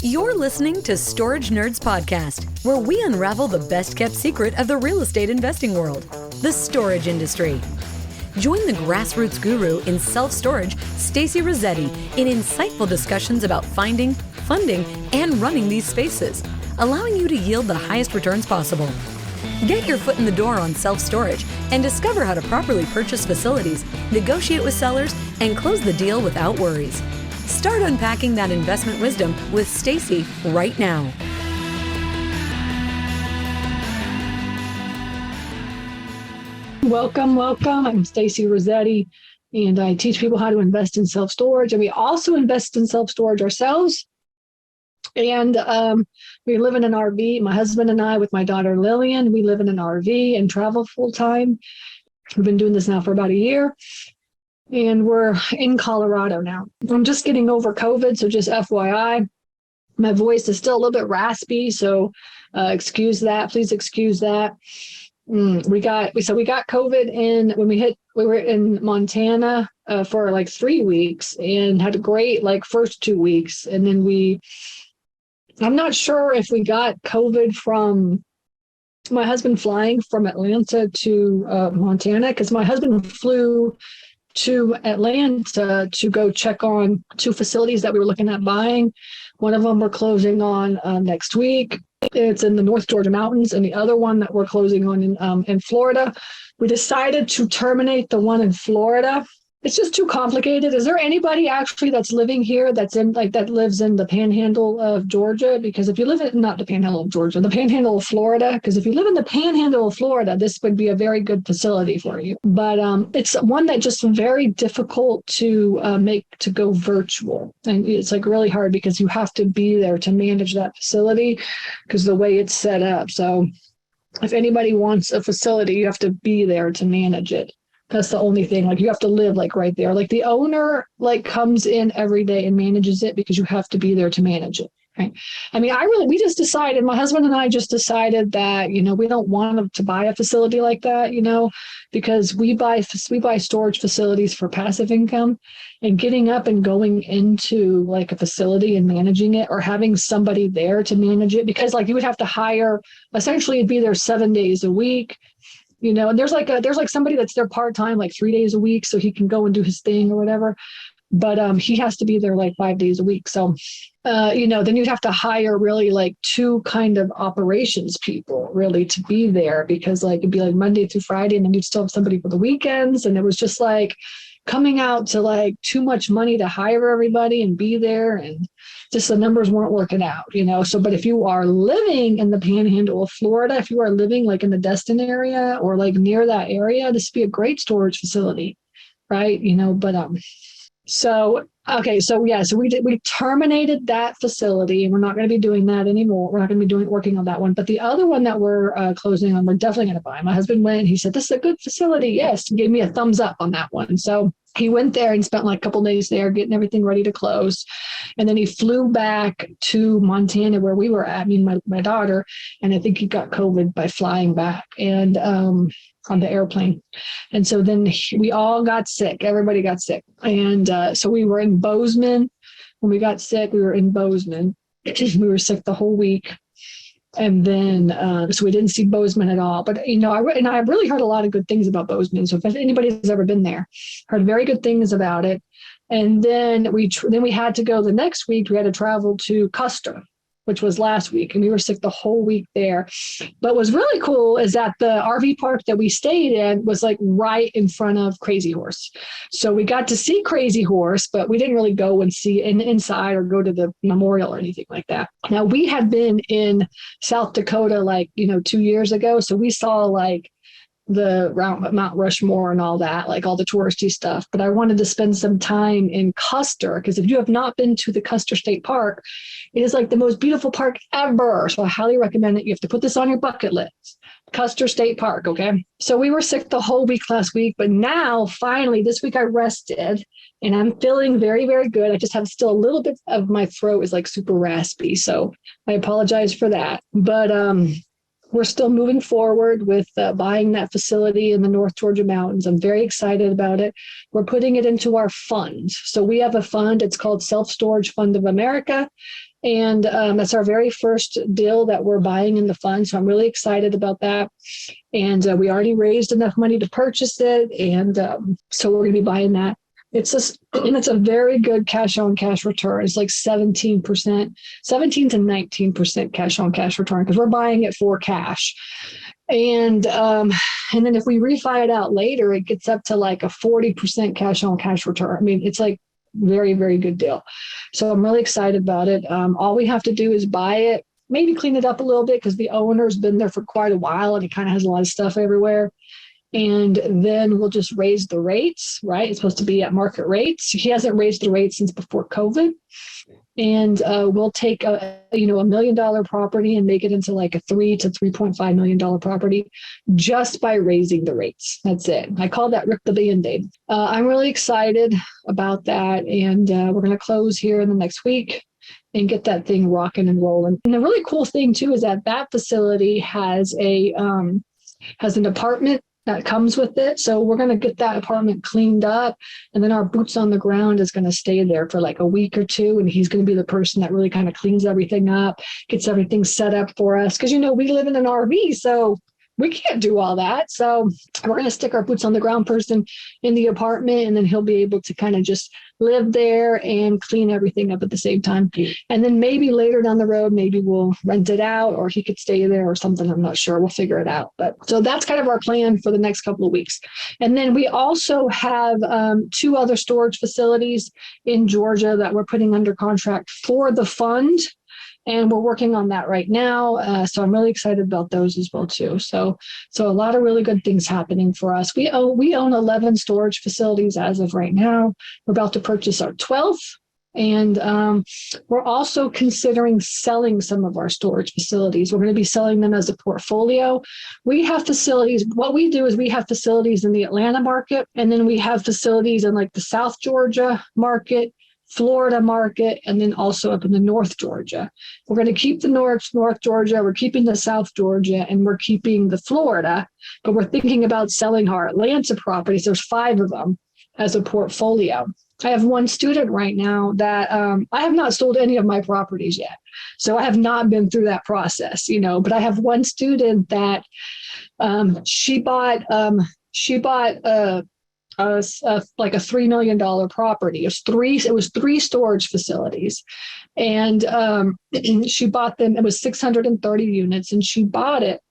You're listening to Storage Nerds Podcast, where we unravel the best-kept secret of the real estate investing world, the storage industry. Join the grassroots guru in self-storage, Stacy Rosetti, in insightful discussions about finding, funding, and running these spaces, allowing you to yield the highest returns possible. Get your foot in the door on self-storage and discover how to properly purchase facilities, negotiate with sellers, and close the deal without worries. Start unpacking that investment wisdom with Stacy right now. Welcome. I'm Stacy Rosetti, and I teach people how to invest in self-storage. And we also invest in self-storage ourselves. And we live in an RV. My husband and I, with my daughter Lillian, we live in an RV and travel full time. We've been doing this now for about a year. And we're in Colorado now. I'm just getting over COVID, so just FYI, my voice is still a little bit raspy, so excuse that. Please excuse that. We got COVID in when we were in Montana for like 3 weeks and had a great first 2 weeks, and then I'm not sure if we got COVID from my husband flying from Atlanta to Montana, because my husband flew to Atlanta to go check on 2 facilities that we were looking at buying. One of them we're closing on next week. It's in the North Georgia mountains, and the other one that we're closing on in Florida. We decided to terminate the one in Florida. It's just too complicated. Is there anybody actually that's living here that lives in the panhandle of Georgia? Because if you live in, not the panhandle of Georgia, the panhandle of Florida, because if you live in the panhandle of Florida, this would be a very good facility for you. But it's one that just very difficult to make to go virtual. And it's really hard because you have to be there to manage that facility because the way it's set up. So if anybody wants a facility, you have to be there to manage it. That's the only thing. You have to live right there. The owner comes in every day and manages it because you have to be there to manage it. Right. I mean, we just decided, my husband and I just decided that, we don't want to buy a facility like that, because we buy storage facilities for passive income, and getting up and going into a facility and managing it or having somebody there to manage it, because you would have to hire, essentially it'd be there 7 days a week. And there's somebody that's there part-time, 3 days a week, so he can go and do his thing or whatever. But he has to be there 5 days a week. So, then you'd have to hire really 2 kind of operations people really to be there, because it'd be Monday through Friday, and then you'd still have somebody for the weekends. And it was just coming out to too much money to hire everybody and be there, and just the numbers weren't working out, So, but if you are living in the panhandle of Florida, if you are living in the Destin area or near that area, this would be a great storage facility, right? So we terminated that facility, and we're not going to be doing that anymore. We're not going to be working on that one. But the other one that we're closing on, we're definitely going to buy. My husband went, he said, "This is a good facility." Yes, he gave me a thumbs up on that one. So he went there and spent a couple of days there getting everything ready to close. And then he flew back to Montana where we were at, my daughter, and I think he got COVID by flying back and on the airplane. And so then we all got sick. Everybody got sick. And so we were in Bozeman. When we got sick, we were in Bozeman. We were sick the whole week. And then, so we didn't see Bozeman at all. But, I really heard a lot of good things about Bozeman. So if anybody's ever been there, heard very good things about it. And then we had to go the next week. We had to travel to Custer, which was last week. And we were sick the whole week there. But what's really cool is that the RV park that we stayed in was right in front of Crazy Horse. So we got to see Crazy Horse, but we didn't really go and see inside or go to the memorial or anything like that. Now, we had been in South Dakota 2 years ago. So we saw the Mount Rushmore and all that, all the touristy stuff. But I wanted to spend some time in Custer, because if you have not been to the Custer State Park, it is the most beautiful park ever. So I highly recommend it. You have to put this on your bucket list. Custer State Park, okay? So we were sick the whole week last week, but now finally this week I rested and I'm feeling very, very good. I just have still a little bit of my throat is super raspy. So I apologize for that. But we're still moving forward with buying that facility in the North Georgia mountains. I'm very excited about it. We're putting it into our fund. So we have a fund. It's called Self Storage Fund of America. And that's our very first deal that we're buying in the fund. So I'm really excited about that. And we already raised enough money to purchase it. And so we're going to be buying that. It's a very good cash on cash return. It's like 17%, 17 to 19% cash on cash return because we're buying it for cash. And then if we refi it out later, it gets up to like a 40% cash on cash return. I mean, it's like very, very good deal. So I'm really excited about it. All we have to do is buy it, maybe clean it up a little bit because the owner's been there for quite a while and he kind of has a lot of stuff everywhere. And then we'll just raise the rates, right? It's supposed to be at market rates. He hasn't raised the rates since before COVID. And we'll take $1 million property and make it into like a $3 to $3.5 million property just by raising the rates. That's it. I call that rip the Band-Aid. I'm really excited about that. And we're going to close here in the next week and get that thing rocking and rolling. And the really cool thing too is that facility has an apartment that comes with it. So we're going to get that apartment cleaned up, and then our boots on the ground is going to stay there for like a week or two. And he's going to be the person that really kind of cleans everything up, gets everything set up for us. Cause we live in an RV, so we can't do all that. So we're going to stick our boots on the ground person in the apartment, and then he'll be able to kind of just live there and clean everything up at the same time. And then maybe later down the road, maybe we'll rent it out or he could stay there or something. I'm not sure. We'll figure it out. But so that's kind of our plan for the next couple of weeks. And then we also have 2 other storage facilities in Georgia that we're putting under contract for the fund. And we're working on that right now. So I'm really excited about those as well, too. So a lot of really good things happening for us. We own 11 storage facilities as of right now. We're about to purchase our 12th. And we're also considering selling some of our storage facilities. We're going to be selling them as a portfolio. We have facilities. What we do is we have facilities in the Atlanta market, and then we have facilities in like the South Georgia market, Florida market, and then also up in the North Georgia. We're going to keep the North Georgia, we're keeping the South Georgia, and we're keeping the Florida, but we're thinking about selling our Atlanta properties. There's 5 of them as a portfolio. I have one student right now that I have not sold any of my properties yet. So I have not been through that process, but I have one student that she bought like a $3 million property. It was 3 storage facilities. And she bought them. It was 630 units, and she bought it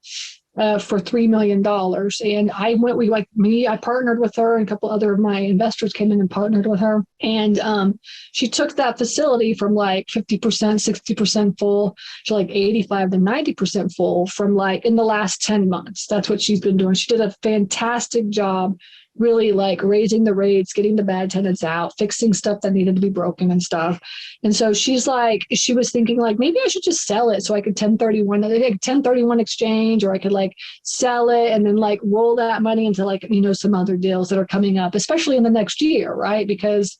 for $3 million. And I partnered with her, and a couple other of my investors came in and partnered with her. And she took that facility from like 50%, 60% full to like 85 to 90% full from like in the last 10 months. That's what she's been doing. She did a fantastic job, really like raising the rates, getting the bad tenants out, fixing stuff that needed to be broken and stuff. And so she was thinking like, maybe I should just sell it so I could 1031 exchange, or I could like sell it and then like roll that money into like, some other deals that are coming up, especially in the next year, right? Because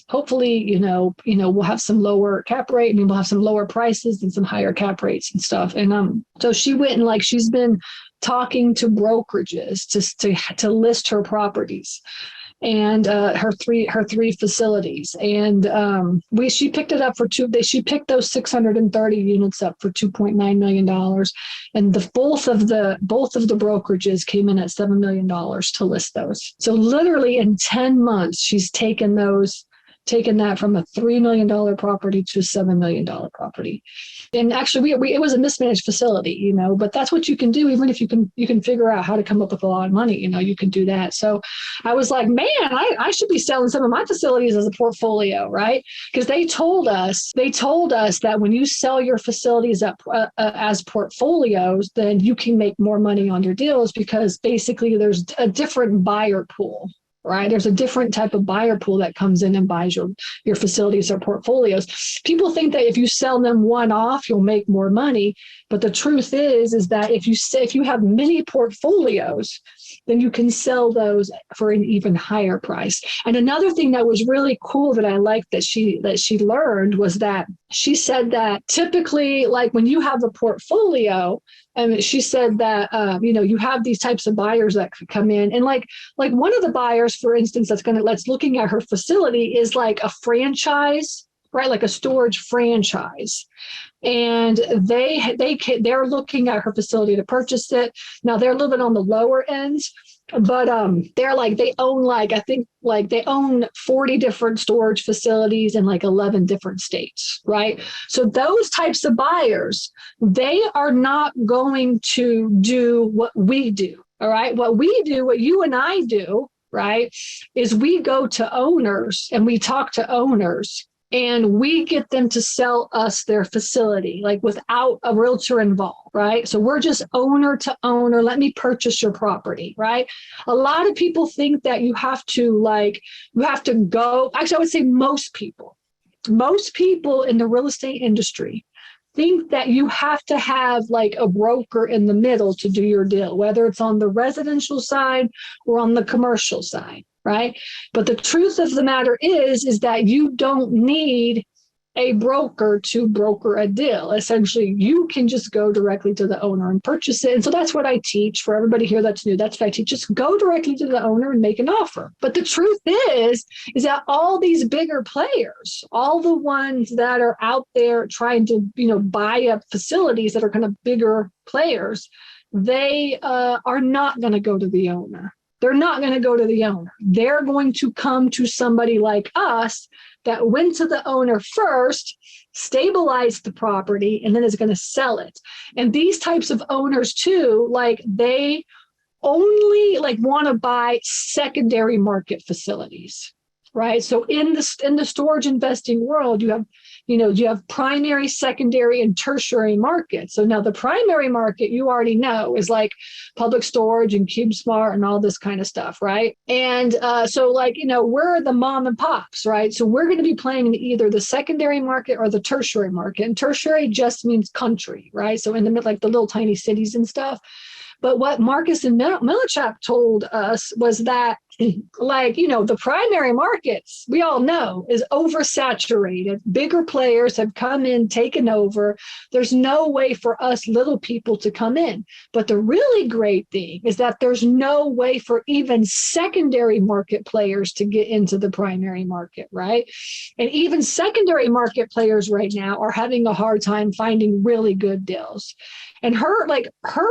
hopefully, we'll have some lower cap rate. We'll have some lower prices and some higher cap rates and stuff. And so she went and she's been talking to brokerages to list her properties and her three facilities. And she picked it up for she picked those 630 units up for $2.9 million. And both of the brokerages came in at $7 million to list those. So literally in 10 months, she's taken that from a $3 million property to a $7 million property. And actually it was a mismanaged facility, but that's what you can do. Even if you can figure out how to come up with a lot of money, you can do that. So I was like, man, I should be selling some of my facilities as a portfolio, right? Because they told us that when you sell your facilities as portfolios, then you can make more money on your deals, because basically there's a different buyer pool. Right? There's a different type of buyer pool that comes in and buys your facilities or portfolios. People think that if you sell them one off, you'll make more money. But the truth is that if you have many portfolios, then you can sell those for an even higher price. And another thing that was really cool that I liked that she learned was that she said that typically, like when you have a portfolio, and she said that you have these types of buyers that could come in, and like one of the buyers, for instance, that's looking at her facility is like a franchise, right? Like a storage franchise, and they're looking at her facility to purchase it. Now they're living on the lower end, but they're like they own like I think like they own 40 different storage facilities in like 11 different states, right? So those types of buyers, they are not going to do what we do. All right, what we do, what you and I do, right, is we go to owners and we talk to owners and we get them to sell us their facility, like without a realtor involved, right? So we're just owner to owner. Let me purchase your property, right? A lot of people think that you have to go. Actually, I would say most people in the real estate industry think that you have to have like a broker in the middle to do your deal, whether it's on the residential side or on the commercial side, right? But the truth of the matter is that you don't need a broker to broker a deal. Essentially, you can just go directly to the owner and purchase it. And so that's what I teach for everybody here that's new. That's what I teach. Just go directly to the owner and make an offer. But the truth is that all these bigger players, all the ones that are out there trying to, buy up facilities that are kind of bigger players, they are not going to go to the owner. They're not going to go to the owner. They're going to come to somebody like us that went to the owner first, stabilized the property, and then is going to sell it. And these types of owners too, like they only like want to buy secondary market facilities, right? So in the storage investing world, you have primary, secondary, and tertiary markets. So now the primary market, you already know, is like Public Storage and CubeSmart and all this kind of stuff, right? And so we're the mom and pops, right? So we're going to be playing in either the secondary market or the tertiary market. And tertiary just means country, right? So in the like the little tiny cities and stuff. But what Marcus and Millichap told us was that, the primary markets, we all know, is oversaturated. Bigger players have come in, taken over. There's no way for us little people to come in. But the really great thing is that there's no way for even secondary market players to get into the primary market, right? And even secondary market players right now are having a hard time finding really good deals. And her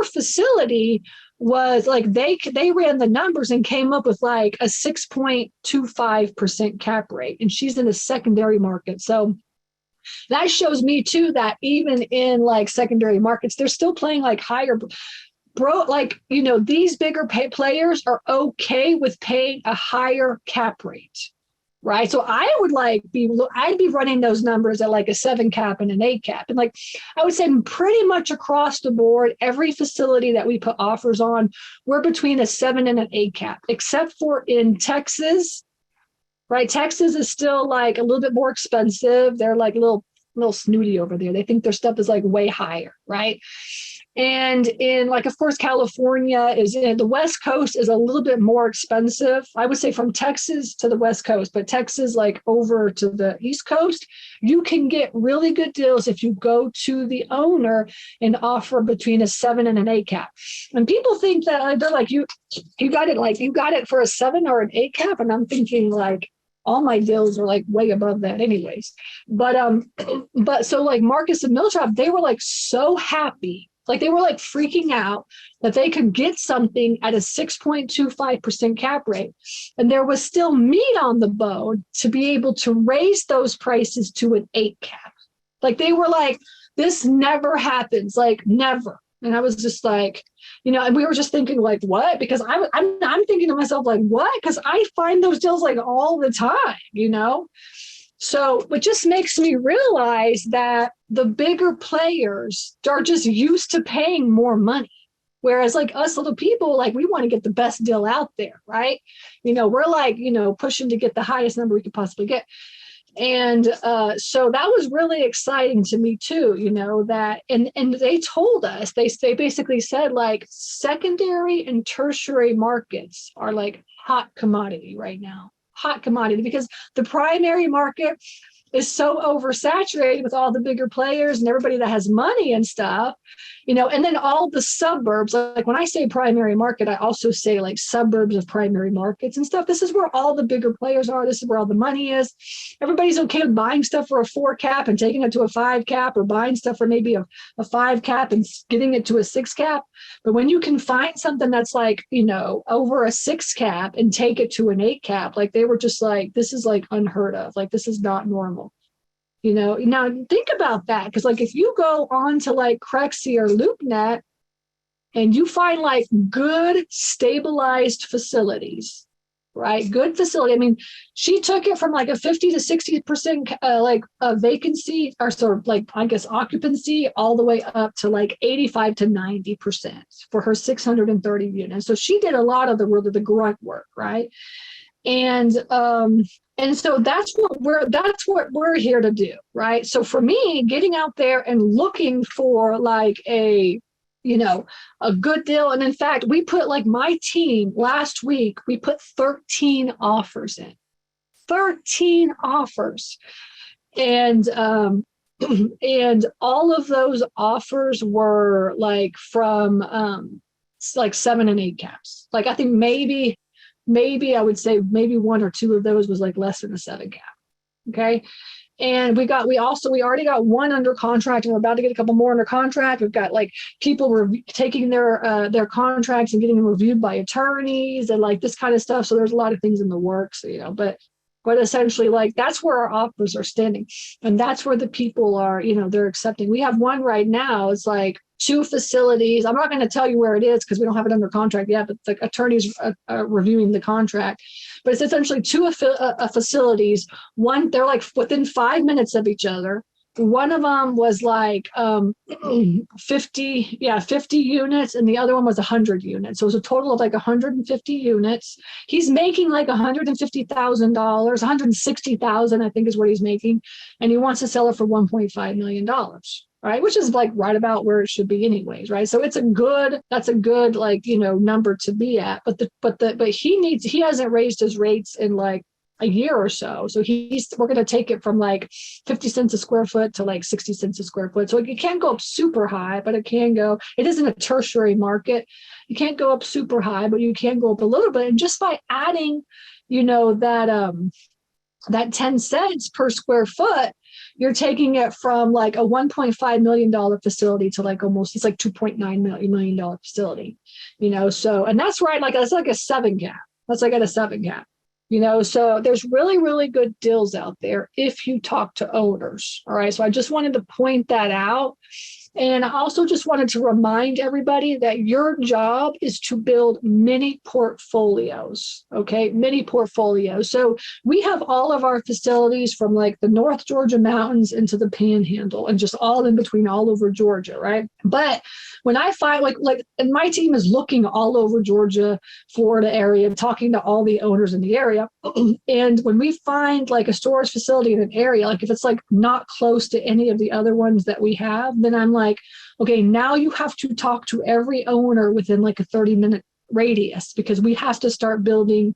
facility was like, they ran the numbers and came up with like a 6.25% cap rate. And she's in a secondary market. So that shows me too, that even in like secondary markets, they're still playing like higher these bigger players are okay with paying a higher cap rate. Right. So I would I'd be running those numbers at like a 7 cap and an 8 cap. And like, I would say pretty much across the board, every facility that we put offers on, we're between a 7 and an 8 cap, except for in Texas, right? Texas is still like a little bit more expensive. They're like a little snooty over there. They think their stuff is like way higher. Right. And in like, of course, California the West Coast is a little bit more expensive. I would say from Texas to the West Coast, but Texas, like over to the East Coast, you can get really good deals if you go to the owner and offer between a 7 and an 8 cap. And people think that they're like, you got it for a 7 or an 8 cap. And I'm thinking like, all my deals are like way above that anyways. But so like Marcus and Millichap, they were like so happy. Like they were like freaking out that they could get something at a 6.25% cap rate. And there was still meat on the bone to be able to raise those prices to an 8 cap. Like they were like, this never happens, like never. And I was just like, and we were just thinking like, what? Because I'm thinking to myself like, what? Because I find those deals like all the time, So it just makes me realize that the bigger players are just used to paying more money. Whereas like us little people, like we want to get the best deal out there, right? We're like, pushing to get the highest number we could possibly get. And so that was really exciting to me too, that, and they told us, they basically said like secondary and tertiary markets are like hot commodity right now. Hot commodity, because the primary market, is so oversaturated with all the bigger players and everybody that has money and stuff, you know, and then all the suburbs. Like when I say primary market, I also say like suburbs of primary markets and stuff. This is where all the bigger players are. This is where all the money is. Everybody's okay with buying stuff for a 4 cap and taking it to a 5 cap, or buying stuff for maybe a 5 cap and getting it to a 6 cap. But when you can find something that's like, you know, over a 6 cap and take it to an 8 cap, like they were just like, this is like unheard of. Like, this is not normal. You know, now think about that. Because like if you go on to like Crexy or LoopNet and you find like good stabilized facilities, right? Good facility. I mean, she took it from like a 50 to 60% like a vacancy, or sort of like, I guess, occupancy, all the way up to like 85 to 90% for her 630 units. So she did a lot of the grunt work, right? And so that's what we're here to do, right? So for me, getting out there and looking for like a, you know, a good deal. And in fact, we put, like, my team last week, we put 13 offers in, 13 offers. And and all of those offers were like from like 7 and 8 caps. Like I think maybe I would say maybe 1 or 2 of those was like less than a 7 cap. Okay. And we already got 1 under contract, and we're about to get a couple more under contract. We've got like people taking their contracts and getting them reviewed by attorneys and like this kind of stuff. So there's a lot of things in the works, you know, but essentially, like, that's where our offers are standing, and that's where the people are, you know, they're accepting. We have one right now. It's like 2 facilities. I'm not going to tell you where it is because we don't have it under contract yet, but the attorney's reviewing the contract. But it's essentially 2 facilities. One, they're like within 5 minutes of each other. One of them was like 50 units, and the other one was 100 units. So it was a total of like 150 units. He's making like $150,000, $160,000, I think is what he's making. And he wants to sell it for $1.5 million. Right. Which is like right about where it should be anyways. Right. So that's a good, like, you know, number to be at. But he hasn't raised his rates in like a year or so. So we're going to take it from like 50 cents a square foot to like 60 cents a square foot. So it can't go up super high, but it isn't a tertiary market. You can't go up super high, but you can go up a little bit. And just by adding, you know, that 10 cents per square foot, you're taking it from like a $1.5 million facility to like almost, it's like $2.9 million facility, you know? So, and that's right. Like, that's like a 7 cap. That's like at a 7 cap. You know, so there's really, really good deals out there if you talk to owners. All right. So I just wanted to point that out. And I also just wanted to remind everybody that your job is to build mini portfolios. Okay. Mini portfolios. So we have all of our facilities from like the North Georgia mountains into the Panhandle and just all in between, all over Georgia. Right. But when I find and my team is looking all over Georgia, Florida area, talking to all the owners in the area. And when we find like a storage facility in an area, like if it's like not close to any of the other ones that we have, then I'm like, okay, now you have to talk to every owner within like a 30-minute radius, because we have to start building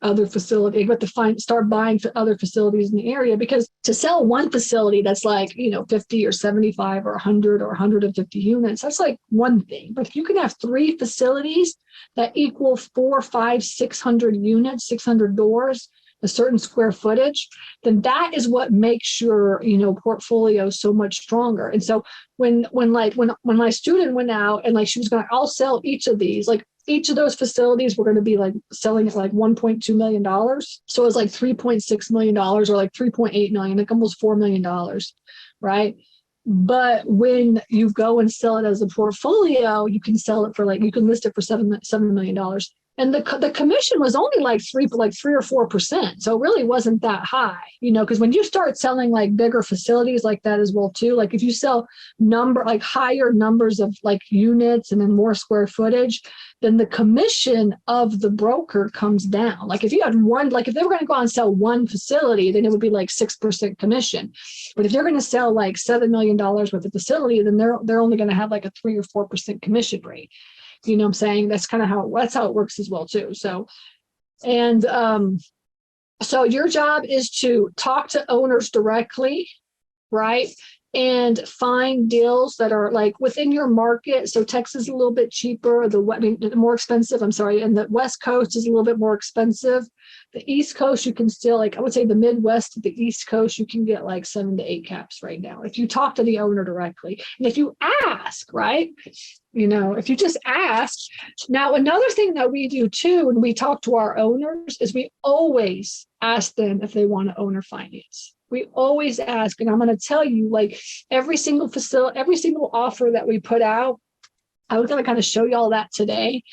other facilities. We have to start buying other facilities in the area, because to sell one facility that's like, you know, 50 or 75 or 100 or 150 units, that's like one thing. But if you can have 3 facilities that equal 4, 5, 600 units, 600 doors, a certain square footage, then that is what makes your, you know, portfolio so much stronger. And so when my student went out and like she was going, I'll sell each of these, like each of those facilities were going to be like selling at like $1.2 million. So it was like $3.6 million or like $3.8 million, like almost $4 million, right? But when you go and sell it as a portfolio, you can sell it for like, you can list it for $7 million. And the commission was only like 3 or 4%. So it really wasn't that high, you know, because when you start selling like bigger facilities like that as well, too, like if you sell higher numbers of like units and then more square footage, then the commission of the broker comes down. Like if you had one, like if they were going to go out and sell one facility, then it would be like 6% commission. But if they're going to sell like $7 million worth of facility, then they're only going to have like a 3 or 4% commission rate. You know what I'm saying? That's kind of how it works as well, too. So, and So your job is to talk to owners directly, right? And find deals that are like within your market. So Texas is a little bit cheaper, more expensive, I'm sorry, and the West Coast is a little bit more expensive. The East Coast, you can still, like, I would say the Midwest to the East Coast, you can get like 7 to 8 caps right now if you talk to the owner directly. And if you ask, right, if you just ask. Now, another thing that we do too, when we talk to our owners, is we always ask them if they want to own or finance. We always ask, and I'm going to tell you, like, every single offer that we put out, I was going to kind of show you all that today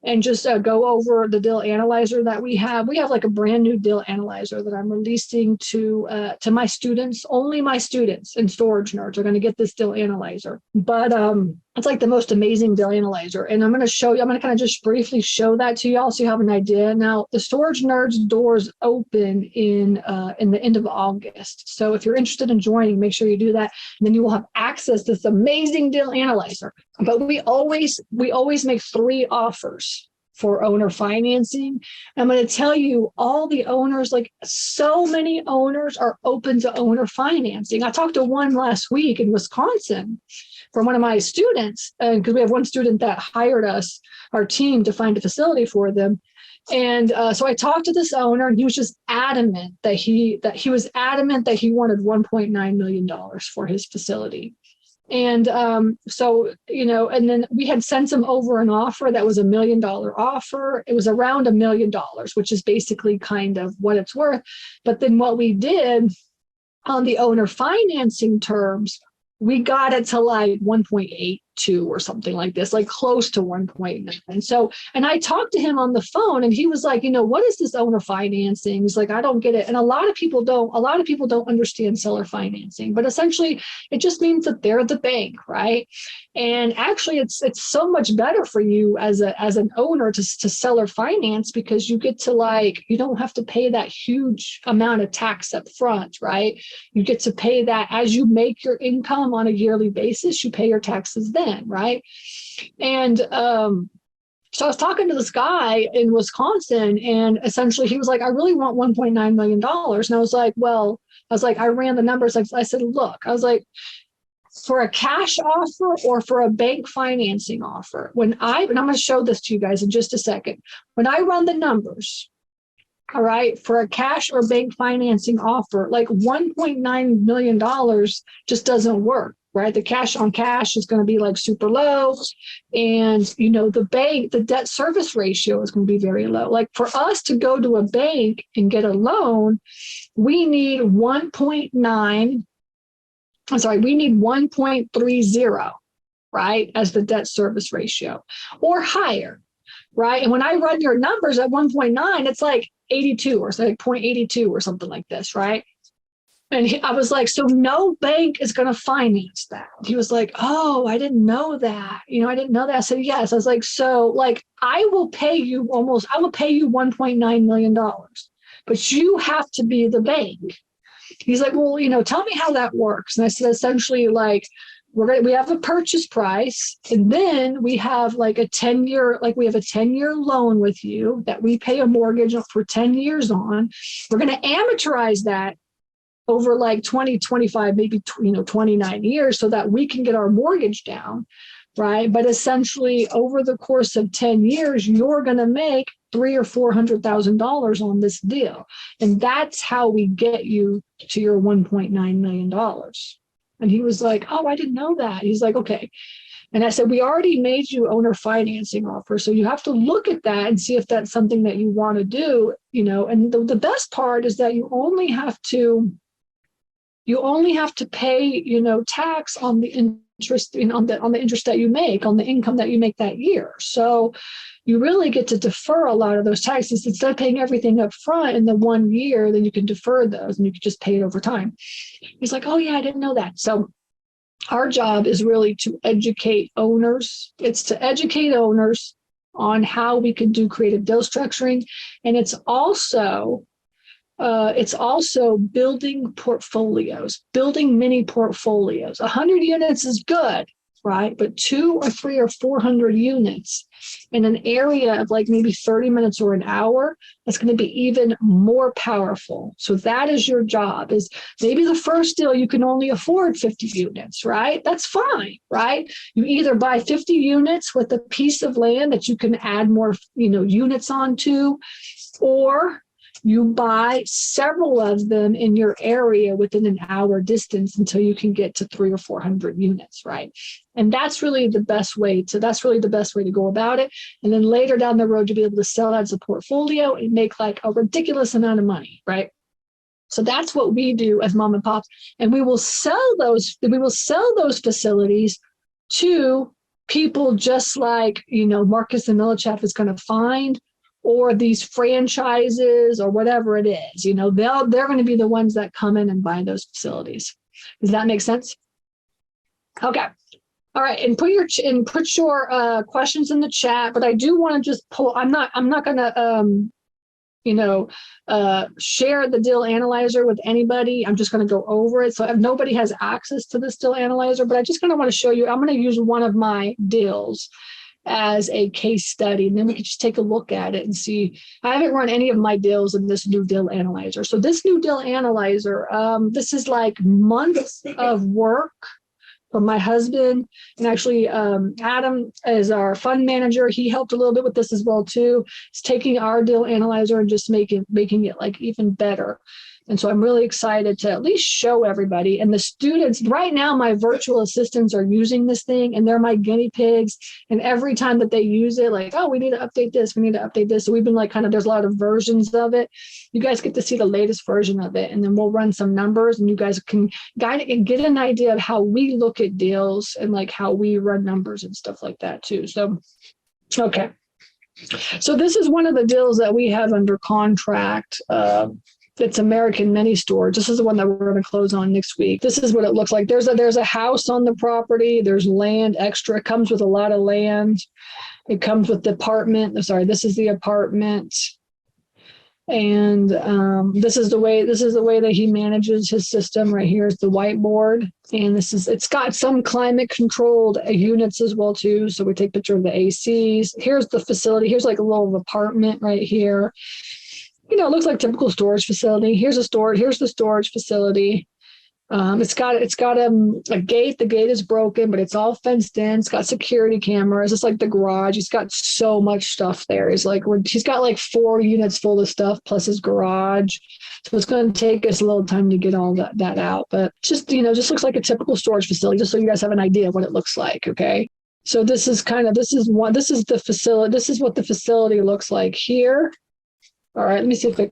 and just go over the deal analyzer that we have. We have like a brand new deal analyzer that I'm releasing to my students. Only my students and storage nerds are going to get this deal analyzer. But it's like the most amazing deal analyzer. And I'm going to kind of just briefly show that to y'all so you have an idea. Now, the storage nerds doors open in the end of August. So if you're interested in joining, make sure you do that. And then you will have access to this amazing deal analyzer. But we always make 3 offers for owner financing. I'm going to tell you, all the owners, like so many owners are open to owner financing. I talked to one last week in Wisconsin from one of my students, because we have one student that hired our team to find a facility for them. And so I talked to this owner, and he was just adamant that he wanted $1.9 million for his facility. And so, and then we had sent him over an offer that was $1 million offer. It was around $1 million, which is basically kind of what it's worth. But then what we did on the owner financing terms, we got it to like 1.82 or something like this, like close to 1.9. So, and I talked to him on the phone, and he was like, what is this owner financing? He's like, I don't get it. And a lot of people don't understand seller financing, but essentially it just means that they're the bank, right? And actually it's so much better for you as an owner to seller finance, because you get to you don't have to pay that huge amount of tax up front, right? You get to pay that as you make your income on a yearly basis. You pay your taxes then, right? And so I was talking to this guy in Wisconsin, and essentially he was like, I really want $1.9 million. And I was like, I ran the numbers. I said, look, I was like, for a cash offer or for a bank financing offer, and I'm going to show this to you guys in just a second. When I run the numbers, all right, for a cash or bank financing offer, like $1.9 million just doesn't work, right? The cash on cash is going to be like super low. And, the debt service ratio is going to be very low. Like, for us to go to a bank and get a loan, we need 1.30, right, as the debt service ratio, or higher, right? And when I run your numbers at 1.9, it's like 82 or like 0.82 or something like this, right? And I was like, so no bank is going to finance that. He was like, oh, I didn't know that. I didn't know that. I said, yes. I was like, so like, I will pay you $1.9 million, but you have to be the bank. He's like, well, tell me how that works. And I said, essentially, like, we have a purchase price, and then we have like a 10-year loan with you that we pay a mortgage for 10 years on. We're going to amortize that over like 20, 25, maybe 29 years, so that we can get our mortgage down, right? But essentially, over the course of 10 years, you're going to make $300,000 or $400,000 on this deal, and that's how we get you to your $1.9 million. And he was like, oh, I didn't know that. He's like, okay. And I said, we already made you owner financing offer, so you have to look at that and see if that's something that you want to do. And the best part is that you only have to pay, tax on the interest, on the interest that you make, on the income that you make that year. So you really get to defer a lot of those taxes. Instead of paying everything up front in the 1 year, then you can defer those and you can just pay it over time. He's like, oh yeah, I didn't know that. So our job is really to educate owners. It's to educate owners on how we can do creative deal structuring. And it's also building portfolios, building mini portfolios. 100 units is good, right? But 2 or 3 or 400 units in an area of like maybe 30 minutes or an hour, that's going to be even more powerful. So that is your job. Is maybe the first deal you can only afford 50 units, right? That's fine, right? You either buy 50 units with a piece of land that you can add more, units onto, or you buy several of them in your area within an hour distance until you can get to 300 or 400 units, right? And that's really the best way to go about it. And then later down the road, you'll be able to sell that as a portfolio and make like a ridiculous amount of money, right? So that's what we do as mom and pops. And we will sell those facilities to people just like, Marcus and Millichap is going to find, or these franchises or whatever it is, they're going to be the ones that come in and buy those facilities. Does that make sense? Okay. All right. And put your questions in the chat, but I do want to just pull, I'm not going to, share the deal analyzer with anybody. I'm just going to go over it. So if nobody has access to this deal analyzer, but I just kind of want to show you, I'm going to use one of my deals as a case study, and then we can just take a look at it and see. I haven't run any of my deals in this new deal analyzer. So this new deal analyzer, this is like months of work for my husband, and actually Adam is our fund manager. He helped a little bit with this as well too. He's taking our deal analyzer and just making it like even better. And so I'm really excited to at least show everybody. And the students, right now, my virtual assistants are using this thing, and they're my guinea pigs. And every time that they use it, like, oh, we need to update this. We need to update this. So we've been like there's a lot of versions of it. You guys get to see the latest version of it. And then we'll run some numbers, and you guys can guide it and get an idea of how we look at deals and like how we run numbers and stuff like that too. So, okay. So this is one of the deals that we have under contract. It's American Mini Storage. This is the one that we're going to close on next week. This is what it looks like. There's a house on the property. There's land extra. It comes with a lot of land. It comes with the apartment. This is the apartment. And this is the way that he manages his system. Right here is the whiteboard. And it's got some climate controlled units as well too. So we take a picture of the ACs. Here's the facility. Here's like a little apartment right here. It looks like typical storage facility. Here's the storage facility. It's got a gate. The gate is broken, but it's all fenced in. It's got security cameras. It's like the garage. He's got so much stuff there. He's got like 4 units full of stuff plus his garage. So it's going to take us a little time to get all that out. But just looks like a typical storage facility, just so you guys have an idea of what it looks like. Okay. So this is the facility. This is what the facility looks like here. All right, let me see if we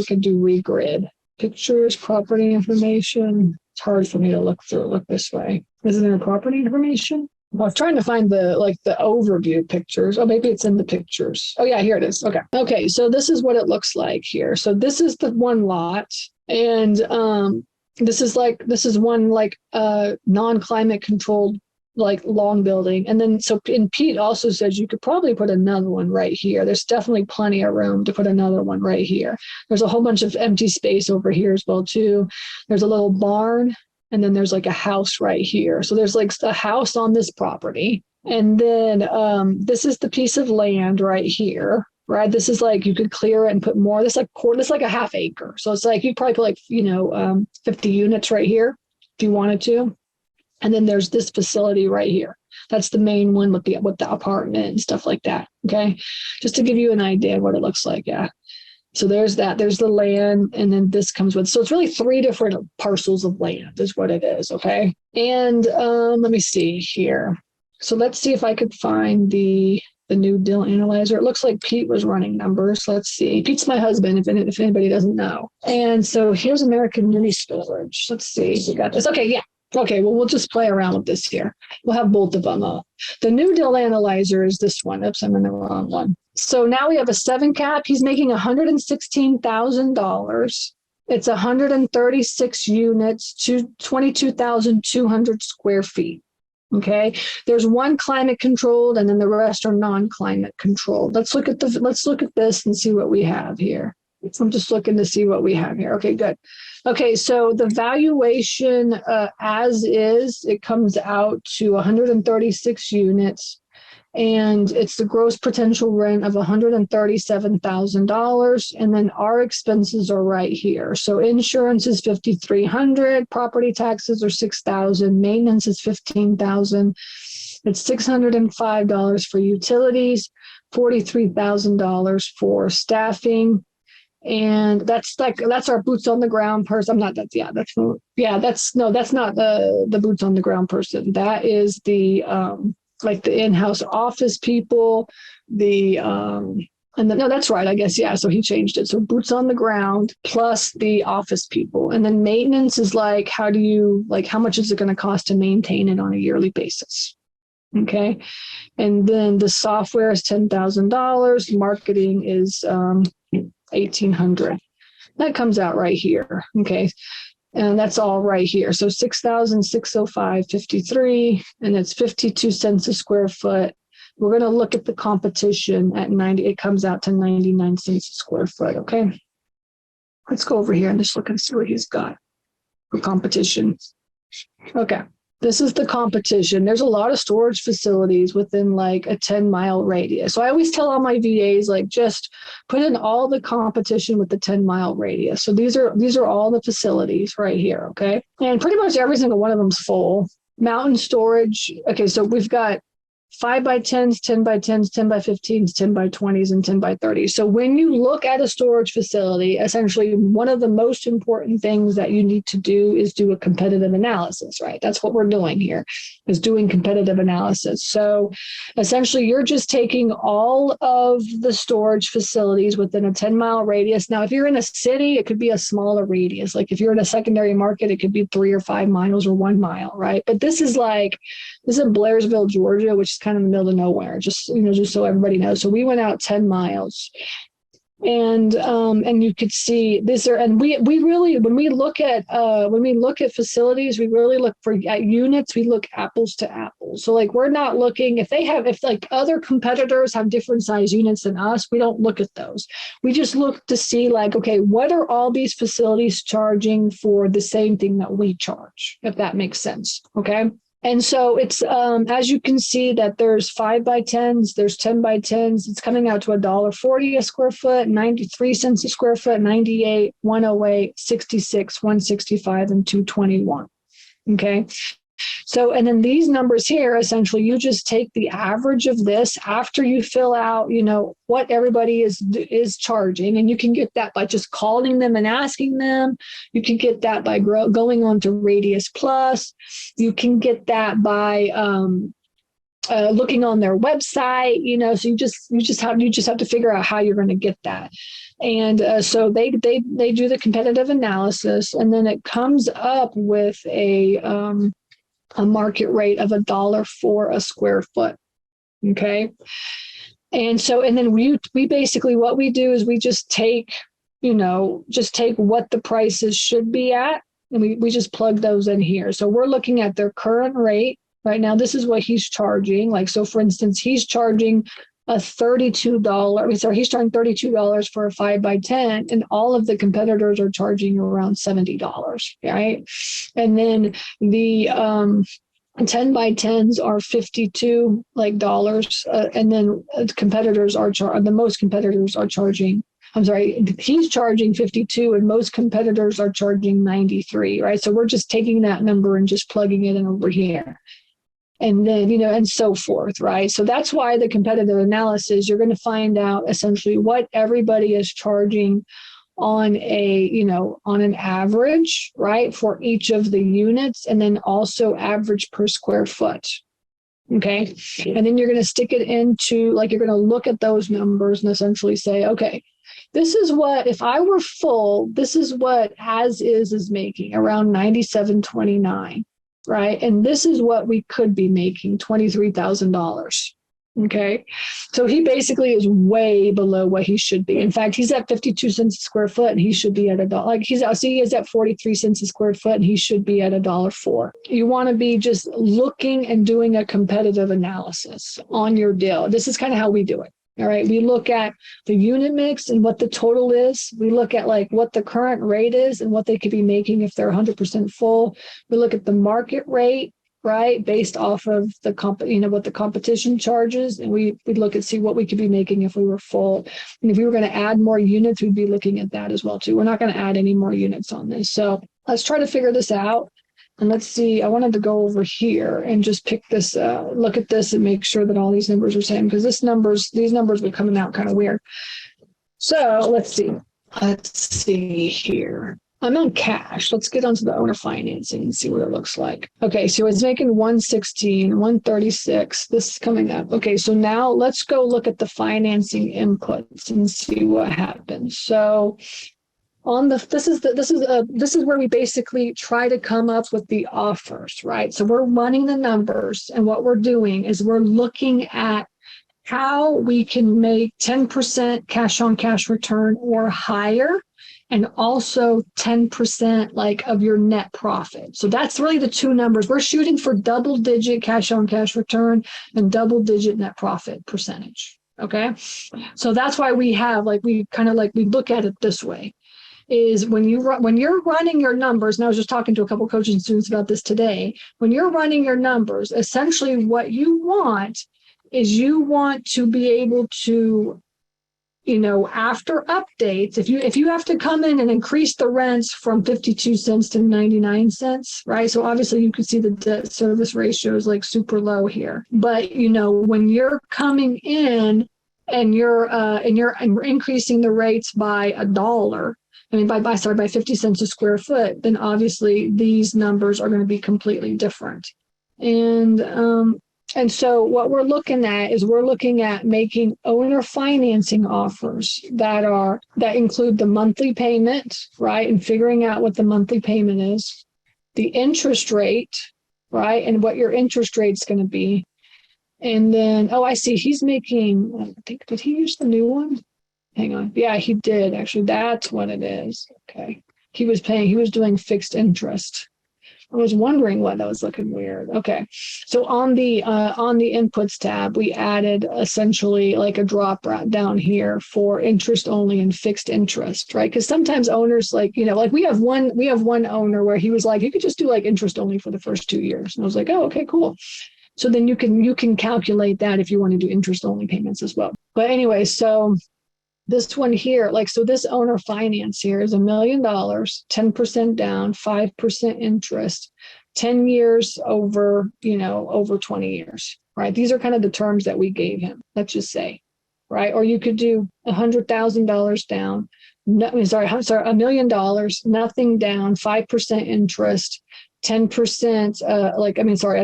can do regrid. Pictures, property information. It's hard for me to look this way. Is there property information? Well, I was trying to find the overview pictures. Oh, maybe it's in the pictures. Oh yeah, here it is. Okay. Okay, so this is what it looks like here. So this is the one lot, and this is one non-climate controlled long building. And then Pete also says you could probably put another one right here. There's definitely plenty of room to put another one right here. There's a whole bunch of empty space over here as well too. There's a little barn, and then there's like a house right here. So there's like a house on this property. And then this is the piece of land right here. Right. This is like, you could clear it and put more. This is like a half acre. So it's like, you'd probably put 50 units right here if you wanted to. And then there's this facility right here. That's the main one with the apartment and stuff like that. Okay. Just to give you an idea of what it looks like. Yeah. So there's that. There's the land. And then this comes with, so it's really 3 different parcels of land is what it is. Okay. And let me see here. So let's see if I could find the new deal analyzer. It looks like Pete was running numbers. Let's see. Pete's my husband, if anybody doesn't know. And so here's American Mini Storage. Let's see. We got this. Okay. Yeah. Okay, well, we'll just play around with this here. We'll have both of them up. The new deal analyzer is this one. Oops, I'm in the wrong one. So now we have a 7 cap. He's making $116,000. It's 136 units to 22,200 square feet. Okay, there's one climate controlled, and then the rest are non-climate controlled. Let's look at this and see what we have here. I'm just looking to see what we have here. Okay, good. Okay, so the valuation as is, it comes out to 136 units, and it's the gross potential rent of $137,000. And then our expenses are right here. So insurance is $5,300, property taxes are $6,000, maintenance is $15,000. It's $605 for utilities, $43,000 for staffing. And that's our boots on the ground person. That's not the boots on the ground person. That is the the in-house office people, no, that's right, I guess. Yeah. So he changed it. So boots on the ground plus the office people. And then maintenance is how much is it going to cost to maintain it on a yearly basis? Okay. And then the software is $10,000. Marketing is $1,800. That comes out right here. Okay. And that's all right here. So 6,605.53, and it's 52 cents a square foot. We're going to look at the competition at 90. It comes out to 99 cents a square foot. Okay. Let's go over here and just look and see what he's got for competition. Okay. This is the competition. There's a lot of storage facilities within a 10-mile radius. So I always tell all my VAs, just put in all the competition with the 10-mile radius. So these are all the facilities right here, okay? And pretty much every single one of them's full. Mountain storage. Okay, so we've got 5x10s, 10x10s, 10x15s, 10x20s, and 10x30s. So when you look at a storage facility, essentially one of the most important things that you need to do is do a competitive analysis, right? That's what we're doing here, is doing competitive analysis. So essentially you're just taking all of the storage facilities within a 10-mile radius. Now, if you're in a city, it could be a smaller radius. If you're in a secondary market, it could be 3 or 5 miles or 1 mile, right? But this is in Blairsville, Georgia, which is kind of in the middle of nowhere, just so everybody knows. So we went out 10 miles, and you could see this there. And we really, when we look at facilities, we really look at units. We look apples to apples. So we're not looking if other competitors have different size units than us. We don't look at those. We just look to see okay, what are all these facilities charging for the same thing that we charge, if that makes sense. Okay. And so it's, as you can see, that there's 5x10s, there's 10x10s. It's coming out to $1.40 a square foot, 93 cents a square foot, 98, 108, 66, 165, and 221. Okay. So, and then these numbers here, essentially, you just take the average of this after you fill out, what everybody is charging. And you can get that by just calling them and asking them. You can get that by going on to Radius Plus. You can get that by looking on their website. So you just have to figure out how you're going to get that. And so they do the competitive analysis, and then it comes up with a market rate of $1.04 a square foot. Okay. And so, and then we basically, what we do is we just take what the prices should be at, and we just plug those in here. So we're looking at their current rate right now. This is what he's charging. So for instance, he's charging he's charging $32 for a 5x10, and all of the competitors are charging around $70, right? And then the 10x10s are $52 dollars, and then competitors the most competitors are charging. I'm sorry, he's charging 52, and most competitors are charging 93, right? So we're just taking that number and just plugging it in over here. And then, and so forth, right? So that's why the competitive analysis, you're going to find out essentially what everybody is charging on an average, right, for each of the units, and then also average per square foot. Okay. And then you're going to stick it into, you're going to look at those numbers and essentially say, okay, this is what, if I were full, this is what as is making around $97.29. Right. And this is what we could be making, $23,000. Okay. So he basically is way below what he should be. In fact, he's at 52 cents a square foot, and he should be at $1. He is at 43 cents a square foot, and he should be at $1.04. You want to be just looking and doing a competitive analysis on your deal. This is kind of how we do it. All right. We look at the unit mix and what the total is. We look at like what the current rate is and what they could be making if they're 100% full. We look at the market rate, right, based off of the what the competition charges, and we look and see what we could be making if we were full. And if we were going to add more units, we'd be looking at that as well too. We're not going to add any more units on this, so let's try to figure this out. And let's see, I wanted to go over here and just pick this, look at this and make sure that all these numbers are same, because these numbers were coming out kind of weird. So let's see here. I'm on cash. Let's get onto the owner financing and see what it looks like. Okay, so it's making 116, 136. This is coming up. Okay, so now let's go look at the financing inputs and see what happens. So on this is where we basically try to come up with the offers, right? So we're running the numbers, and what we're doing is we're looking at how we can make 10% cash on cash return or higher, and also 10% like of your net profit. So that's really the two numbers. We're shooting for double digit cash on cash return and double digit net profit percentage. Okay. So that's why we have we look at it this way. Is when you're running your numbers, and I was just talking to a couple of coaching students about this today, when you're running your numbers, essentially what you want is you want to be able to, after updates, if you have to come in and increase the rents from 52 cents to 99 cents, right? So obviously you can see the debt service ratio is like super low here. But, when you're coming in and you're increasing the rates by $1, by 50 cents a square foot, then obviously these numbers are going to be completely different. And so what we're looking at making owner financing offers that include the monthly payment, right? And figuring out what the monthly payment is, the interest rate, right? And what your interest rate's going to be. And then, I see he's making, I think, did he use the new one? Hang on. Yeah, he did. Actually, that's what it is. Okay. He was doing fixed interest. I was wondering why that was looking weird. Okay. So on the inputs tab, we added essentially like a drop right down here for interest only and fixed interest, right? Because sometimes owners we have one owner where he was like, you could just do like interest only for the first 2 years. And I was like, oh, okay, cool. So then you can calculate that if you want to do interest only payments as well. But anyway, so this one here, so this owner finance here is $1 million, 10% down, 5% interest, 10 years over 20 years, right? These are kind of the terms that we gave him, let's just say, right? Or you could do $100,000 down. $1 million, nothing down, 5% interest, 10%, a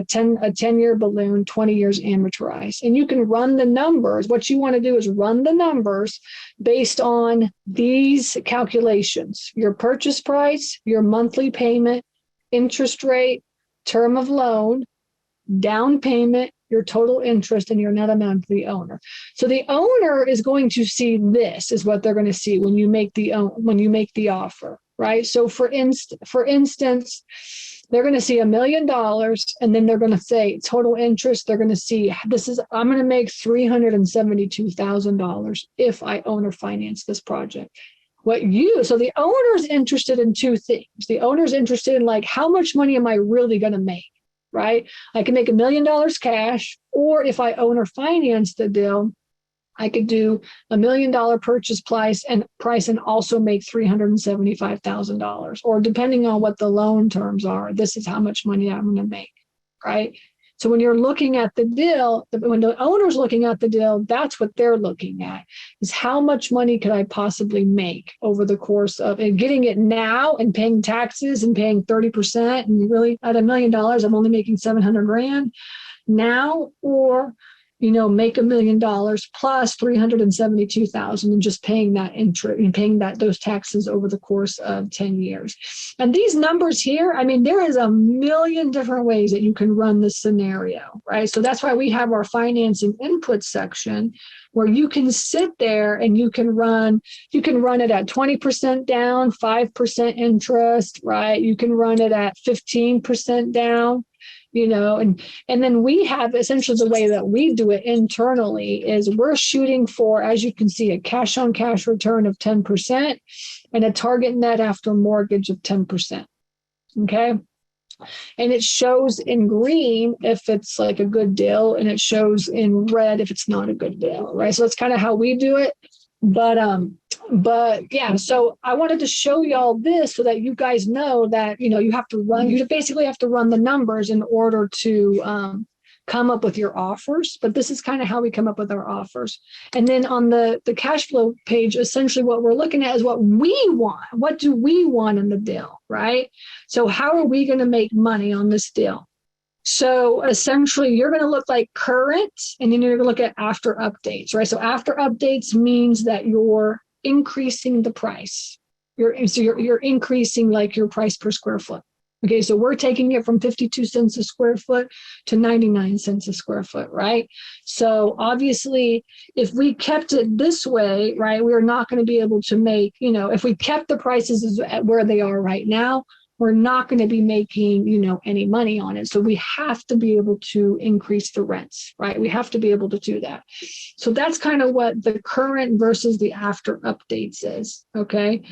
10-year balloon, 20 years amortized. And you can run the numbers. What you want to do is run the numbers based on these calculations: your purchase price, your monthly payment, interest rate, term of loan, down payment, your total interest, and your net amount to the owner. So the owner is going to see this is what they're going to see when you make the offer, right? So for instance, they're going to see $1 million, and then they're going to say total interest. They're going to see I'm going to make $372,000 if I owner finance this project. So the owner's interested in two things. The owner's interested in how much money am I really going to make, right? I can make $1 million cash, or if I owner finance the deal, I could do $1 million purchase price and also make $375,000, or depending on what the loan terms are, this is how much money I'm going to make, right? So when you're looking at the deal, when the owner's looking at the deal, that's what they're looking at, is how much money could I possibly make over the course of and getting it now and paying taxes and paying 30%. And really at $1 million, I'm only making $700,000 now, or make $1 million plus $372,000 and just paying that interest and paying those taxes over the course of 10 years. And these numbers here, there is a million different ways that you can run this scenario, right? So that's why we have our financing input section, where you can sit there and you can run it at 20% down, 5% interest, right? You can run it at 15% down. and then we have essentially the way that we do it internally is we're shooting for, as you can see, a cash on cash return of 10% and a target net after mortgage of 10%. Okay. And it shows in green if it's like a good deal, and it shows in red if it's not a good deal, right? So that's kind of how we do it. But yeah, so I wanted to show y'all this so that you guys know that, you basically have to run the numbers in order to come up with your offers. But this is kind of how we come up with our offers. And then on the cash flow page, essentially what we're looking at is what we want. What do we want in the deal, right? So how are we going to make money on this deal? So essentially, you're going to look like current, and then you're going to look at after updates, right? So after updates means that you're increasing the price. You're increasing like your price per square foot. Okay, so we're taking it from 52 cents a square foot to 99 cents a square foot, right? So obviously, if we kept it this way, right, we're not going to be able to make, if we kept the prices at where they are right now, we're not going to be making, any money on it. So we have to be able to increase the rents, right? We have to be able to do that. So that's kind of what the current versus the after updates is, okay?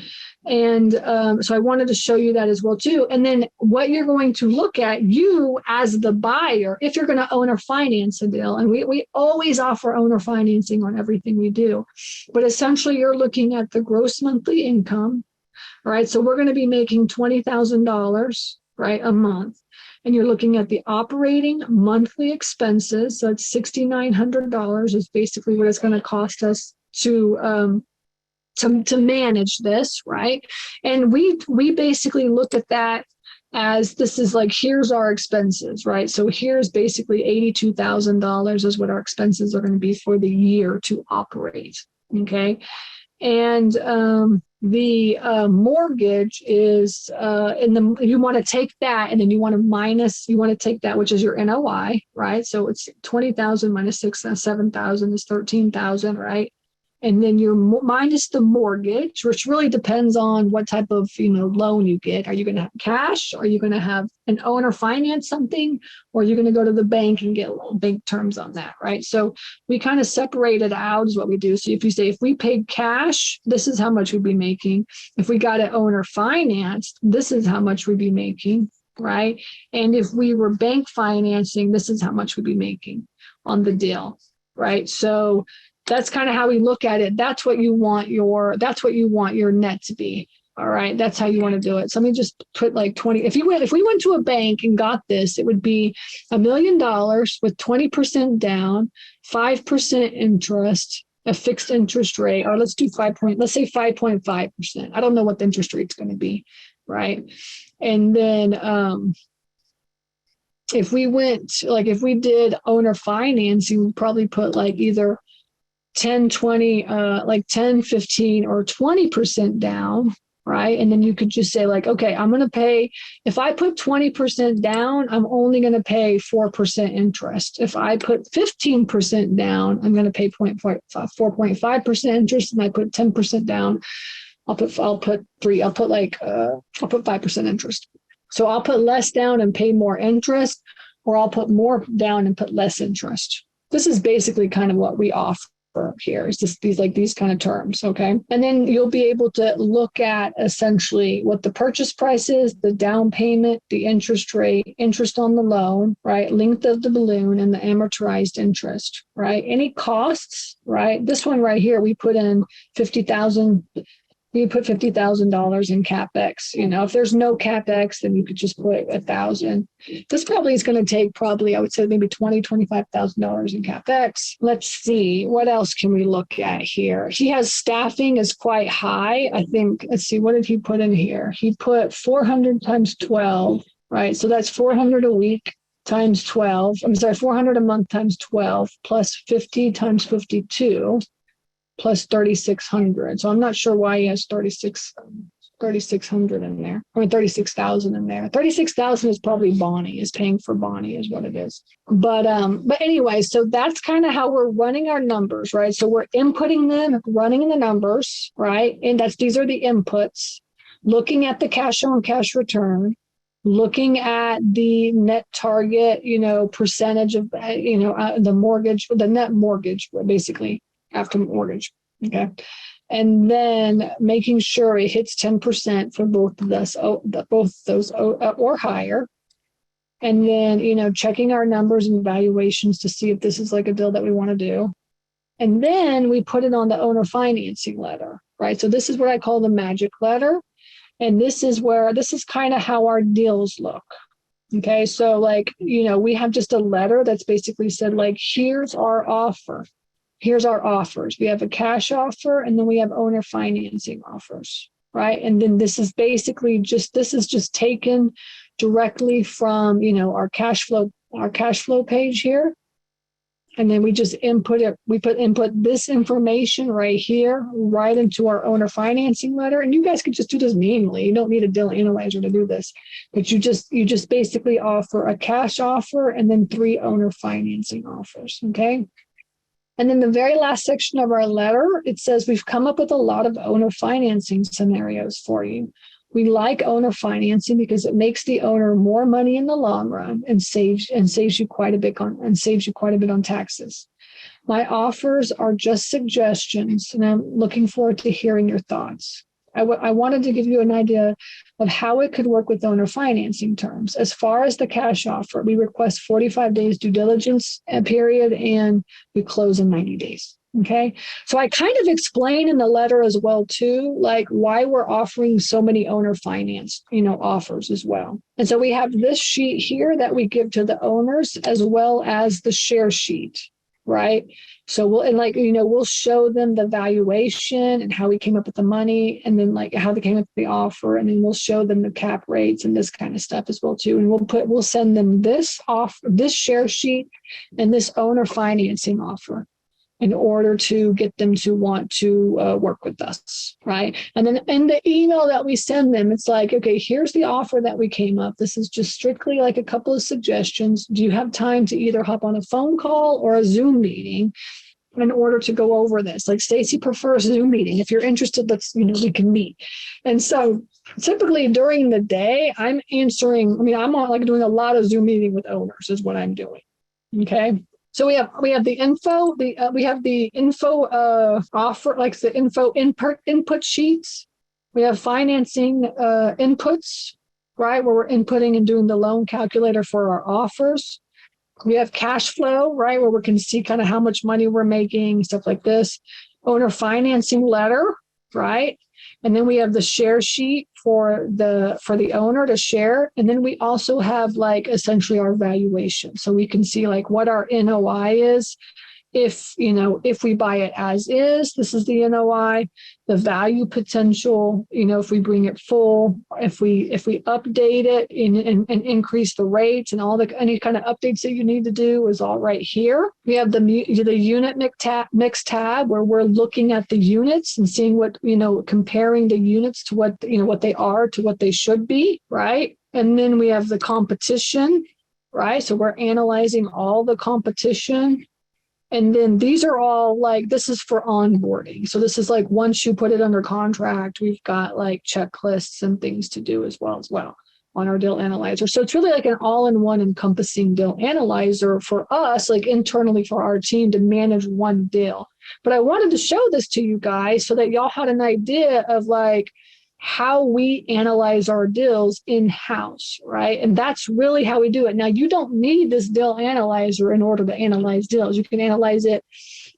And so I wanted to show you that as well too. And then what you're going to look at, you as the buyer, if you're going to own or finance a deal, and we always offer owner financing on everything we do, but essentially you're looking at the gross monthly income. All right, so we're going to be making $20,000, right, a month. And you're looking at the operating monthly expenses. So it's $6,900 is basically what it's going to cost us to manage this, right? And we basically look at that as this is like, here's our expenses, right? So here's basically $82,000 is what our expenses are going to be for the year to operate, okay? And the mortgage is you want to take that, and then you want to take that, which is your NOI, right? So it's 20,000 minus 7,000 is 13,000, right? And then you're minus the mortgage, which really depends on what type of loan you get. Are you going to have cash? Are you going to have an owner finance something? Or are you going to go to the bank and get bank terms on that, right? So we kind of separate it out is what we do. So if you say, if we paid cash, this is how much we'd be making. If we got it owner financed, this is how much we'd be making, right? And if we were bank financing, this is how much we'd be making on the deal, right? So that's kind of how we look at it. That's what you want your net to be. All right. That's how you want to do it. So let me just put like 20. If we went to a bank and got this, it would be $1 million with 20% down, 5% interest, a fixed interest rate, or let's say 5.5%. I don't know what the interest rate's going to be. Right. And then, if we did owner financing, we'd probably put like either 10, 20, like 10, 15, or 20% down, right? And then you could just say like, okay, I'm going to pay, if I put 20% down, I'm only going to pay 4% interest. If I put 15% down, I'm going to pay 4.5% interest. And I put 10% down, I'll put 5% interest. So I'll put less down and pay more interest, or I'll put more down and put less interest. This is basically kind of what we offer here. It's just these kind of terms, okay? And then you'll be able to look at essentially what the purchase price is, the down payment, the interest rate, interest on the loan, right? Length of the balloon, and the amortized interest, right? Any costs, right? This one right here, we put in $50,000. You put $50,000 in CapEx. If there's no CapEx, then you could just put $1,000. This probably is going to take I would say maybe $25,000 in CapEx. Let's see, what else can we look at here? He has staffing is quite high. I think, let's see, what did he put in here? He put 400 times 12, right? So that's 400 a week times 12. 400 a month times 12 plus 50 times 52. Plus 3,600. So I'm not sure why he has 3,600 in there. 36,000 in there. 36,000 is probably Bonnie, is paying for Bonnie is what it is. But anyway, so that's kind of how we're running our numbers, right? So we're inputting them, running the numbers, right? And these are the inputs, looking at the cash on cash return, looking at the net target, percentage of, the mortgage, the net mortgage, basically after mortgage. Okay. And then making sure it hits 10% for both those or higher. And then, checking our numbers and evaluations to see if this is like a deal that we want to do. And then we put it on the owner financing letter, right? So this is what I call the magic letter. And this is kind of how our deals look. Okay. So we have just a letter that's basically said, here's our offer. Here's our offers. We have a cash offer, and then we have owner financing offers, right? And then this is just taken directly from, our cash flow page here. And then we just input this information right here, right into our owner financing letter. And you guys could just do this manually. You don't need a deal analyzer to do this, but you just basically offer a cash offer and then 3 owner financing offers. Okay. And then the very last section of our letter, it says we've come up with a lot of owner financing scenarios for you. We like owner financing because it makes the owner more money in the long run and saves you quite a bit on taxes. My offers are just suggestions, and I'm looking forward to hearing your thoughts. I wanted to give you an idea of how it could work with owner financing terms. As far as the cash offer, we request 45 days due diligence period, and we close in 90 days. Okay. So I kind of explain in the letter as well, too, why we're offering so many owner finance, offers as well. And so we have this sheet here that we give to the owners, as well as the share sheet. Right. So we'll show them the valuation and how we came up with the money, and then how they came up with the offer. And then we'll show them the cap rates and this kind of stuff as well, too. And we'll send them this share sheet and this owner financing offer in order to get them to want to work with us, right? And then in the email that we send them, it's okay, here's the offer that we came up. This is just strictly a couple of suggestions. Do you have time to either hop on a phone call or a Zoom meeting in order to go over this? Stacy prefers Zoom meeting. If you're interested, we can meet. And so typically during the day, I'm on doing a lot of Zoom meeting with owners is what I'm doing. Okay. So we have the info, offer, the info input sheets. We have financing inputs, right, where we're inputting and doing the loan calculator for our offers. We have cash flow, right, where we can see kind of how much money we're making, stuff like this. Owner financing letter, right? And then we have the share sheet for the owner to share. And then we also have essentially our valuation. So we can see what our NOI is. If we buy it as is, this is the NOI, the value potential, if we bring it full, if we update it and increase the rates and any kind of updates that you need to do is all right here. We have the unit mix tab where we're looking at the units and seeing what, comparing the units to what they are to what they should be, right? And then we have the competition, right? So we're analyzing all the competition. And then these are all this is for onboarding. So this is once you put it under contract, we've got checklists and things to do as well on our deal analyzer. So it's really an all-in-one encompassing deal analyzer for us, internally for our team to manage one deal. But I wanted to show this to you guys so that y'all had an idea of how we analyze our deals in-house, right? And that's really how we do it. Now, you don't need this deal analyzer in order to analyze deals. You can analyze it,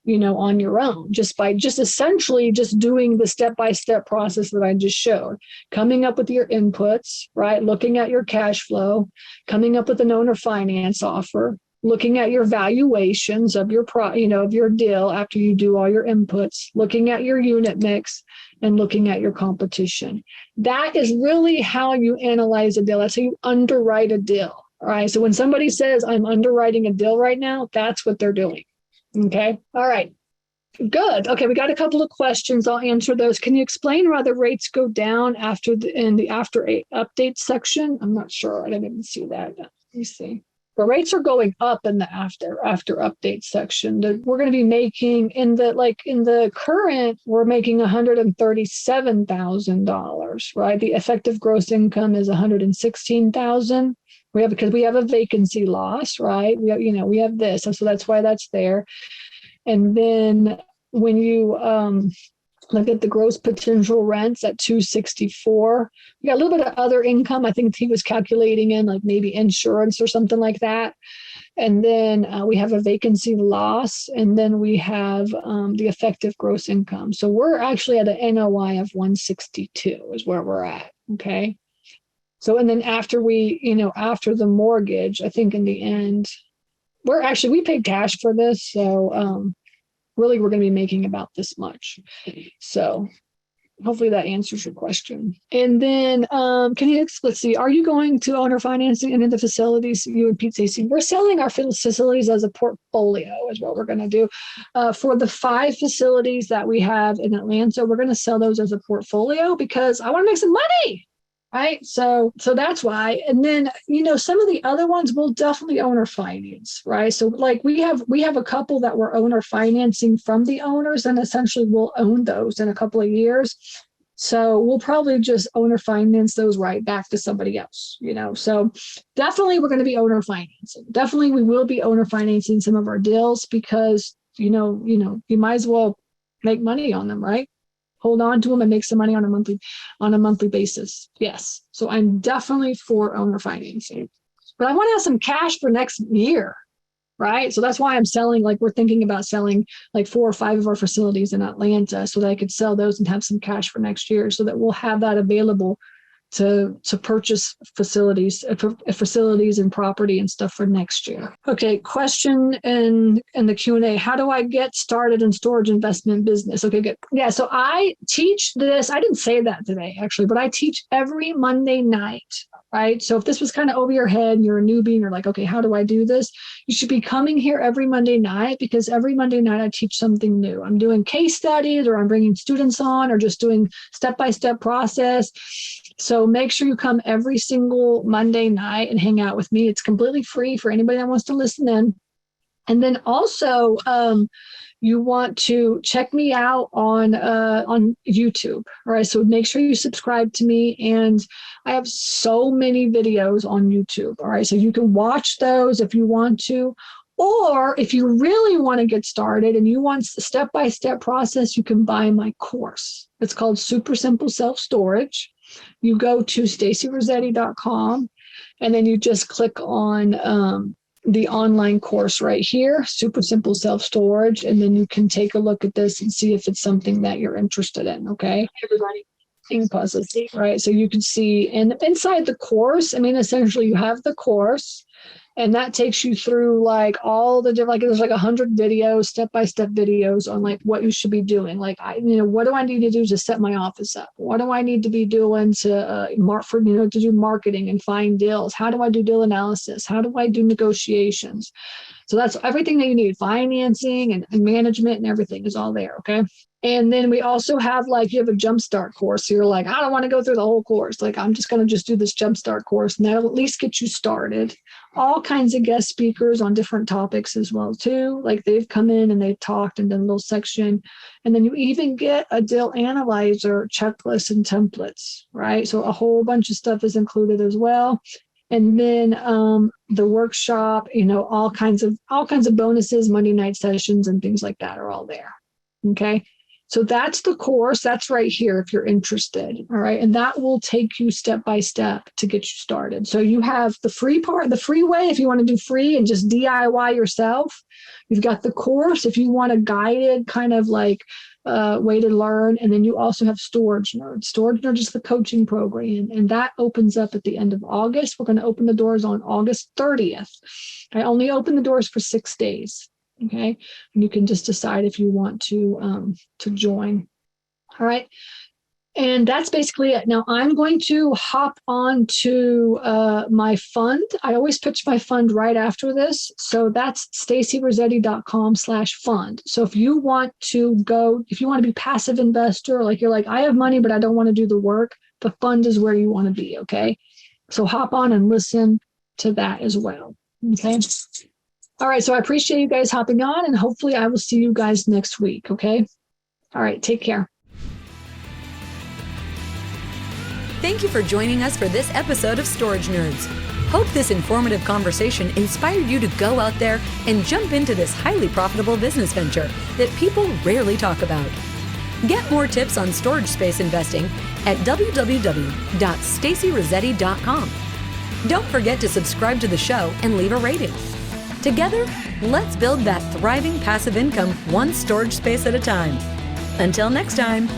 on your own, just essentially doing the step-by-step process that I just showed, coming up with your inputs, right? Looking at your cash flow, coming up with an owner finance offer, looking at your valuations of your of your deal after you do all your inputs, looking at your unit mix, and looking at your competition. That is really how you analyze a deal. That's how you underwrite a deal. All right. So when somebody says, I'm underwriting a deal right now, that's what they're doing. Okay. All right. Good. Okay. We got a couple of questions. I'll answer those. Can you explain why the rates go down in the after update section? I'm not sure. I didn't even see that. Let me see. The rates are going up in the after update section. We're going to be making in the current, we're making $137,000, right? The effective gross income is $116,000. Because we have a vacancy loss, right? We have this, so that's why that's there. And then when you look at the gross potential rents at 264, we got a little bit of other income. I think he was calculating in like maybe insurance or something like that. And then we have a vacancy loss, and then we have the effective gross income. So we're actually at an NOI of 162 is where we're at. Okay. So, and then after after the mortgage, I think in the end, we paid cash for this. So really, we're going to be making about this much. So hopefully that answers your question. And then let's see, are you going to owner financing and into facilities? You and Pete Stacy, we're selling our facilities as a portfolio is what we're going to do. For the 5 facilities that we have in Atlanta, we're going to sell those as a portfolio because I want to make some money. Right. So that's why. And then, some of the other ones will definitely owner finance. Right. So like we have a couple that we're owner financing from the owners, and essentially we'll own those in a couple of years. So we'll probably just owner finance those right back to somebody else, So definitely we're going to be owner financing. Definitely we will be owner financing some of our deals because, you might as well make money on them. Right. Hold on to them and make some money on a monthly basis. Yes. So I'm definitely for owner financing, but I want to have some cash for next year. Right. So that's why I'm selling, we're thinking about selling 4 or 5 of our facilities in Atlanta so that I could sell those and have some cash for next year so that we'll have that available to purchase facilities and property and stuff for next year. Okay, question in the Q&A. How do I get started in storage investment business? Okay, good. Yeah, so I teach this. I didn't say that today, actually, but I teach every Monday night, right? So if this was kind of over your head and you're a newbie and you're like, okay, how do I do this? You should be coming here every Monday night because every Monday night I teach something new. I'm doing case studies or I'm bringing students on or just doing step-by-step process. So make sure you come every single Monday night and hang out with me. It's completely free for anybody that wants to listen in. And then also, you want to check me out on YouTube. All right. So make sure you subscribe to me. And I have so many videos on YouTube. All right. So you can watch those if you want to. Or if you really want to get started and you want a step-by-step process, you can buy my course. It's called Super Simple Self-Storage. You go to stacyrosetti.com and then you just click on the online course right here, Super Simple Self-Storage, and then you can take a look at this and see if it's something that you're interested in, okay? Everybody. Right, so you can see, and inside the course, essentially you have the course, and that takes you through all the different, there's 100 videos, step-by-step videos on what you should be doing. What do I need to do to set my office up? What do I need to be doing to to do marketing and find deals? How do I do deal analysis? How do I do negotiations? So that's everything that you need. Financing and management and everything is all there. Okay. And then we also have you have a jumpstart course. So you're I don't want to go through the whole course. I'm just going to just do this jumpstart course, and that'll at least get you started. All kinds of guest speakers on different topics as well too. They've come in and they've talked and done a little section. And then you even get a deal analyzer, checklist, and templates, right? So a whole bunch of stuff is included as well. And then the workshop, all kinds of bonuses, Monday night sessions, and things like that are all there. Okay. So that's the course. That's right here if you're interested. All right. And that will take you step by step to get you started. So you have the free part, the free way, if you want to do free and just DIY yourself. You've got the course if you want a guided kind of way to learn. And then you also have Storage Nerds. Storage Nerds is the coaching program. And that opens up at the end of August. We're going to open the doors on August 30th. I only open the doors for 6 days. Okay. And you can just decide if you want to join. All right. And that's basically it. Now I'm going to hop on to my fund. I always pitch my fund right after this. So that's stacyrosetti.com/fund. So if you want to be passive investor, you're I have money, but I don't want to do the work, the fund is where you want to be. Okay. So hop on and listen to that as well. Okay. All right. So I appreciate you guys hopping on, and hopefully I will see you guys next week. Okay. All right. Take care. Thank you for joining us for this episode of Storage Nerds. Hope this informative conversation inspired you to go out there and jump into this highly profitable business venture that people rarely talk about. Get more tips on storage space investing at www.stacyrosetti.com. Don't forget to subscribe to the show and leave a rating. Together, let's build that thriving passive income one storage space at a time. Until next time.